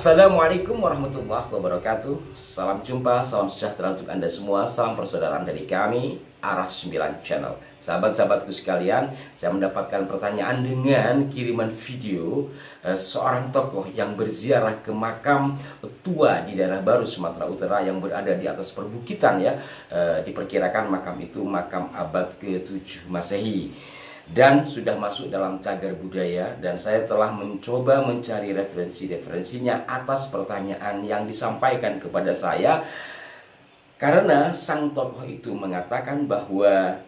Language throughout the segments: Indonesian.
Assalamualaikum warahmatullahi wabarakatuh. Salam jumpa, salam sejahtera untuk Anda semua. Salam persaudaraan dari kami, Arah 9 Channel. Sahabat-sahabatku sekalian, saya mendapatkan pertanyaan dengan kiriman video seorang tokoh yang berziarah ke makam tua di daerah Baru, Sumatera Utara yang berada di atas perbukitan ya. Diperkirakan makam itu makam abad ke-7 Masehi. Dan sudah masuk dalam cagar budaya, dan saya telah mencoba mencari referensi-referensinya atas pertanyaan yang disampaikan kepada saya, karena sang tokoh itu mengatakan bahwa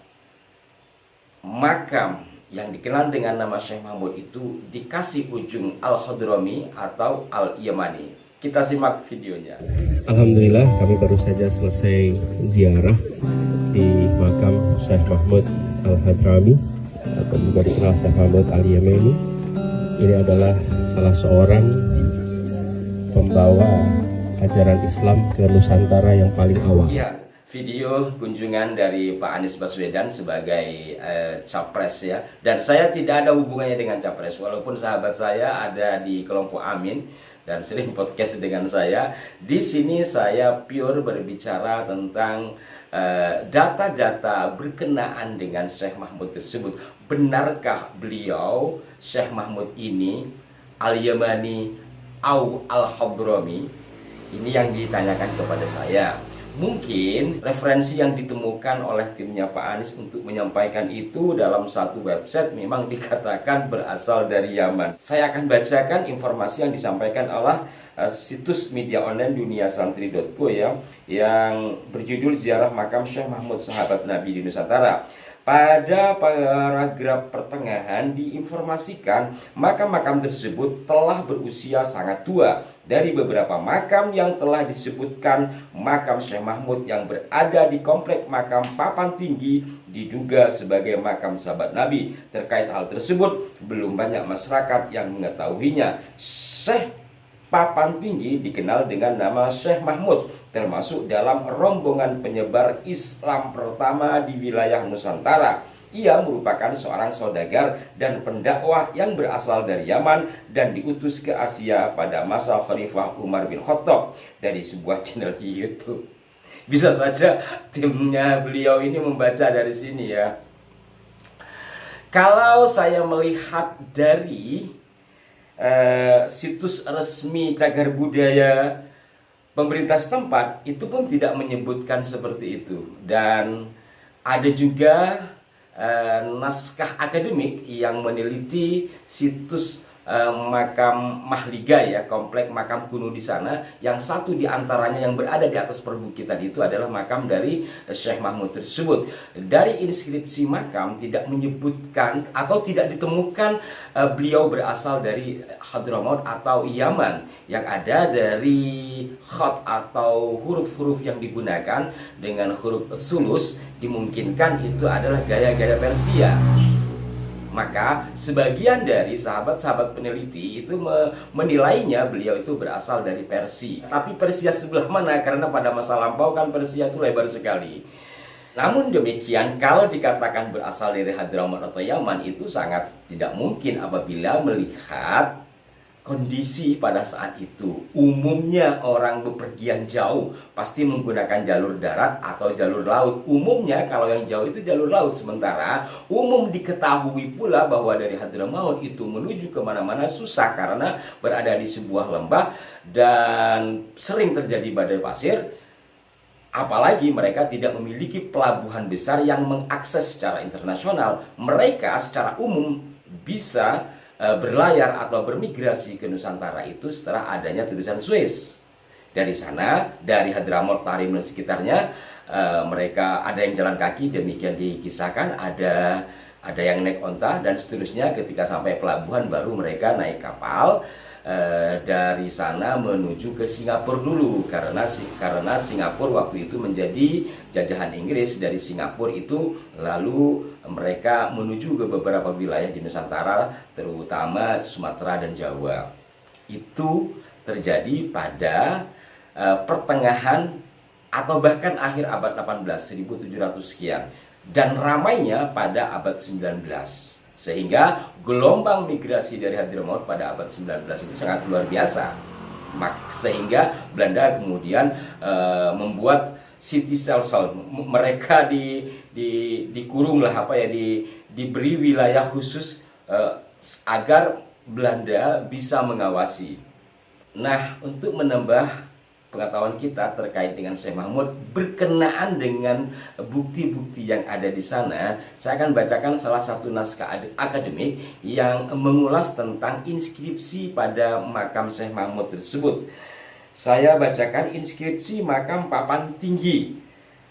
makam yang dikenal dengan nama Syekh Mahmud itu dikasih ujung Al-Hadrami atau Al-Yamani. Kita simak videonya. Alhamdulillah, kami baru saja selesai ziarah di makam Syekh Mahmud Al-Hadrami atau juga dikenal Syekh Mahmud Al-Yamani. Ini adalah salah seorang pembawa ajaran Islam ke Nusantara yang paling awal. Ya, video kunjungan dari Pak Anies Baswedan sebagai capres ya. Dan saya tidak ada hubungannya dengan capres, walaupun sahabat saya ada di kelompok Amin dan sering podcast dengan saya. Di sini saya pure berbicara tentang data-data berkenaan dengan Syekh Mahmud tersebut. Benarkah beliau Syekh Mahmud ini Al-Yamani atau Al-Hadrami? Ini yang ditanyakan kepada saya. Mungkin referensi yang ditemukan oleh timnya Pak Anies untuk menyampaikan itu dalam satu website memang dikatakan berasal dari Yaman. Saya akan bacakan informasi yang disampaikan oleh situs media online duniasantri.co ya, yang berjudul Ziarah Makam Syekh Mahmud Sahabat Nabi di Nusantara. Pada paragraf pertengahan diinformasikan makam-makam tersebut telah berusia sangat tua. Dari beberapa makam yang telah disebutkan, makam Syekh Mahmud yang berada di komplek makam Papan Tinggi diduga sebagai makam sahabat Nabi. Terkait hal tersebut, belum banyak masyarakat yang mengetahuinya. Syekh Papan Tinggi dikenal dengan nama Syekh Mahmud, termasuk dalam rombongan penyebar Islam pertama di wilayah Nusantara. Ia merupakan seorang saudagar dan pendakwah yang berasal dari Yaman dan diutus ke Asia pada masa Khalifah Umar bin Khattab. Dari sebuah channel YouTube. Bisa saja timnya beliau ini membaca dari sini ya. Kalau saya melihat dari situs resmi cagar budaya pemerintah setempat, itu pun tidak menyebutkan seperti itu. Dan ada juga naskah akademik yang meneliti situs makam Mahliga ya, komplek makam kuno di sana, yang satu di antaranya yang berada di atas perbukitan itu adalah makam dari Syekh Mahmud tersebut. Dari inskripsi makam tidak menyebutkan atau tidak ditemukan beliau berasal dari Hadramaut atau Yaman. Yang ada dari khat atau huruf-huruf yang digunakan dengan huruf sulus, dimungkinkan itu adalah gaya-gaya Persia. Maka sebagian dari sahabat-sahabat peneliti itu menilainya beliau itu berasal dari Persia. Tapi Persia sebelah mana? Karena pada masa lampau kan Persia itu lebar sekali. Namun demikian, kalau dikatakan berasal dari Hadramaut atau Yaman, itu sangat tidak mungkin apabila melihat kondisi pada saat itu. Umumnya orang bepergian jauh pasti menggunakan jalur darat atau jalur laut. Umumnya kalau yang jauh itu jalur laut. Sementara umum diketahui pula bahwa dari Hadramaut itu menuju kemana-mana susah karena berada di sebuah lembah dan sering terjadi badai pasir. Apalagi mereka tidak memiliki pelabuhan besar yang mengakses secara internasional. Mereka secara umum bisa berlayar atau bermigrasi ke Nusantara itu setelah adanya tulisan Suez. Dari sana, dari Hadramaut, Tarim dan sekitarnya, mereka ada yang jalan kaki, demikian dikisahkan, ada yang naik onta dan seterusnya. Ketika sampai pelabuhan baru mereka naik kapal dari sana menuju ke Singapura dulu, karena Singapura waktu itu menjadi jajahan Inggris. Dari Singapura itu lalu mereka menuju ke beberapa wilayah di Nusantara, terutama Sumatera dan Jawa. Itu terjadi pada pertengahan atau bahkan akhir abad 18, 1700 sekian, dan ramainya pada abad 19. Sehingga gelombang migrasi dari Hadramaut pada abad 19 itu sangat luar biasa. Sehingga Belanda kemudian membuat city cell mereka dikurung lah, diberi wilayah khusus agar Belanda bisa mengawasi. Nah, untuk menambah pengetahuan kita terkait dengan Syekh Mahmud berkenaan dengan bukti-bukti yang ada di sana, saya akan bacakan salah satu naskah akademik yang mengulas tentang inskripsi pada makam Syekh Mahmud tersebut. Saya bacakan inskripsi makam papan tinggi.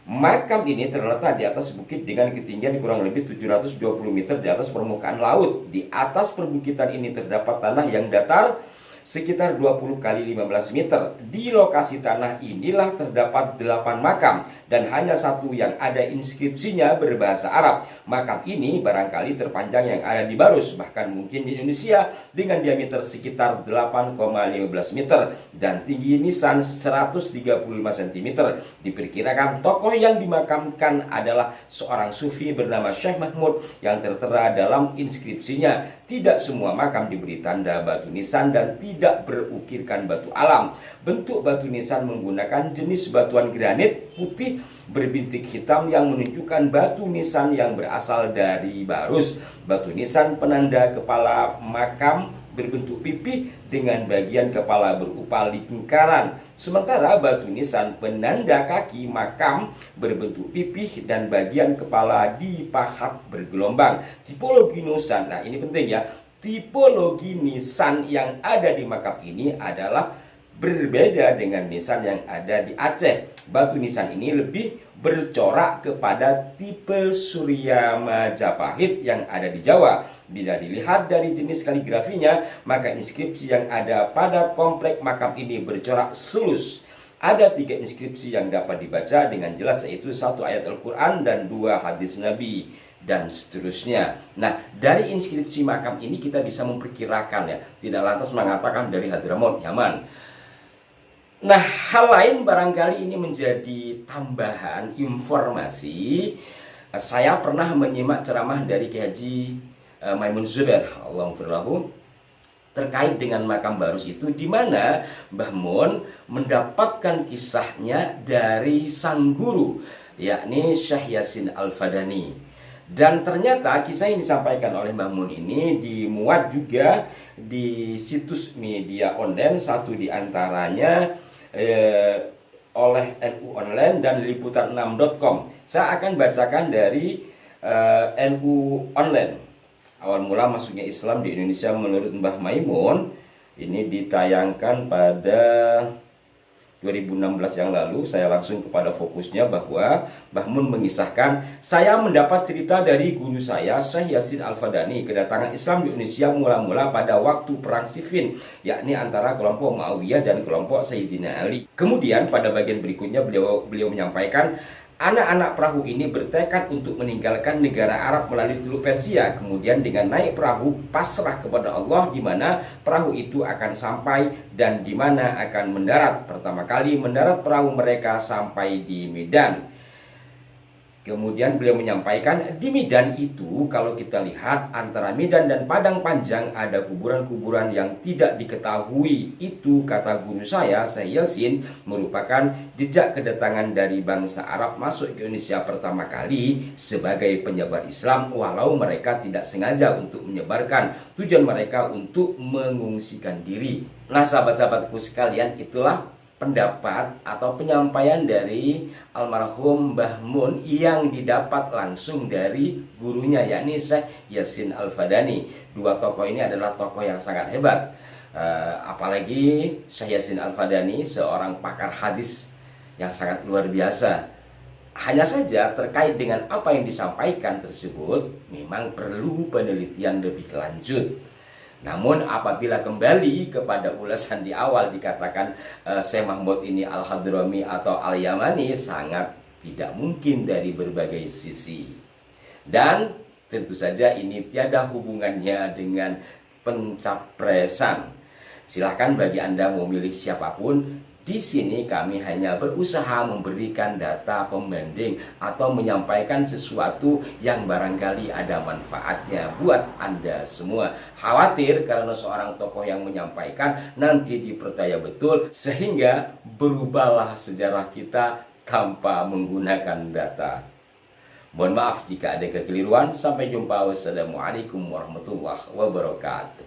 Makam ini terletak di atas bukit dengan ketinggian kurang lebih 720 meter di atas permukaan laut. Di atas perbukitan ini terdapat tanah yang datar sekitar 20 kali 15 meter. Di lokasi tanah inilah terdapat 8 makam dan hanya satu yang ada inskripsinya berbahasa Arab. Makam ini barangkali terpanjang yang ada di Barus, bahkan mungkin di Indonesia, dengan diameter sekitar 8,15 meter dan tinggi nisan 135 cm. Diperkirakan tokoh yang dimakamkan adalah seorang sufi bernama Syekh Mahmud yang tertera dalam inskripsinya. Tidak semua makam diberi tanda batu nisan dan tidak berukirkan batu alam. Bentuk batu nisan menggunakan jenis batuan granit putih berbintik hitam yang menunjukkan batu nisan yang berasal dari Barus. Batu nisan penanda kepala makam berbentuk pipih dengan bagian kepala berupa lingkaran. Sementara batu nisan penanda kaki makam berbentuk pipih dan bagian kepala dipahat bergelombang. Tipologi nisan, nah ini penting ya, tipologi nisan yang ada di makam ini adalah berbeda dengan nisan yang ada di Aceh. Batu nisan ini lebih bercorak kepada tipe Surya Majapahit yang ada di Jawa. Bila dilihat dari jenis kaligrafinya, maka inskripsi yang ada pada komplek makam ini bercorak selus. Ada 3 inskripsi yang dapat dibaca dengan jelas, yaitu 1 ayat Al-Quran dan 2 hadis Nabi, dan seterusnya. Nah, dari inskripsi makam ini kita bisa memperkirakan ya, tidak lantas mengatakan dari Hadramaut, Yaman. Nah, hal lain barangkali ini menjadi tambahan informasi. Saya pernah menyimak ceramah dari Kiai Haji Maimun Zubair, Allahumma terkait dengan makam Barus itu, di mana Mbah Mun mendapatkan kisahnya dari sang guru, yakni Syekh Yasin Al-Fadani. Dan ternyata kisah yang disampaikan oleh Mbah Mun ini dimuat juga di situs media online, satu diantaranya oleh NU Online dan liputan6.com. Saya akan bacakan dari NU Online. Awal mula masuknya Islam di Indonesia menurut Mbah Maimun ini ditayangkan pada 2016 yang lalu. Saya langsung kepada fokusnya, bahwa Mbah Mun mengisahkan, saya mendapat cerita dari guru saya Syekh Yasin Al-Fadani. Kedatangan Islam di Indonesia mula-mula pada waktu perang Siffin, yakni antara kelompok Muawiyah dan kelompok Sayyidina Ali. Kemudian pada bagian berikutnya beliau menyampaikan, anak-anak perahu ini bertekad untuk meninggalkan negara Arab melalui Teluk Persia. Kemudian dengan naik perahu pasrah kepada Allah di mana perahu itu akan sampai dan di mana akan mendarat. Pertama kali mendarat perahu mereka sampai di Medan. Kemudian beliau menyampaikan, di Medan itu kalau kita lihat antara Medan dan Padang Panjang ada kuburan-kuburan yang tidak diketahui. Itu kata guru saya Yasin, merupakan jejak kedatangan dari bangsa Arab masuk ke Indonesia pertama kali sebagai penyebar Islam, walau mereka tidak sengaja untuk menyebarkan. Tujuan mereka untuk mengungsikan diri. Nah, sahabat-sahabatku sekalian, itulah pendapat atau penyampaian dari almarhum Mbah Mun yang didapat langsung dari gurunya, yakni Syekh Yasin Al-Fadani. Dua tokoh ini adalah tokoh yang sangat hebat, apalagi Syekh Yasin Al-Fadani seorang pakar hadis yang sangat luar biasa. Hanya saja terkait dengan apa yang disampaikan tersebut memang perlu penelitian lebih lanjut. Namun apabila kembali kepada ulasan di awal dikatakan Syekh Mahmud ini Al-Hadrami atau Al-Yamani, sangat tidak mungkin dari berbagai sisi. Dan tentu saja ini tiada hubungannya dengan pencapresan. Silahkan bagi Anda mau milih siapapun, Di sini kami hanya berusaha memberikan data pembanding atau menyampaikan sesuatu yang barangkali ada manfaatnya buat Anda semua. Khawatir karena seorang tokoh yang menyampaikan nanti dipercaya betul, sehingga berubahlah sejarah kita tanpa menggunakan data. Mohon maaf jika ada kekeliruan. Sampai jumpa. Wassalamualaikum warahmatullahi wabarakatuh.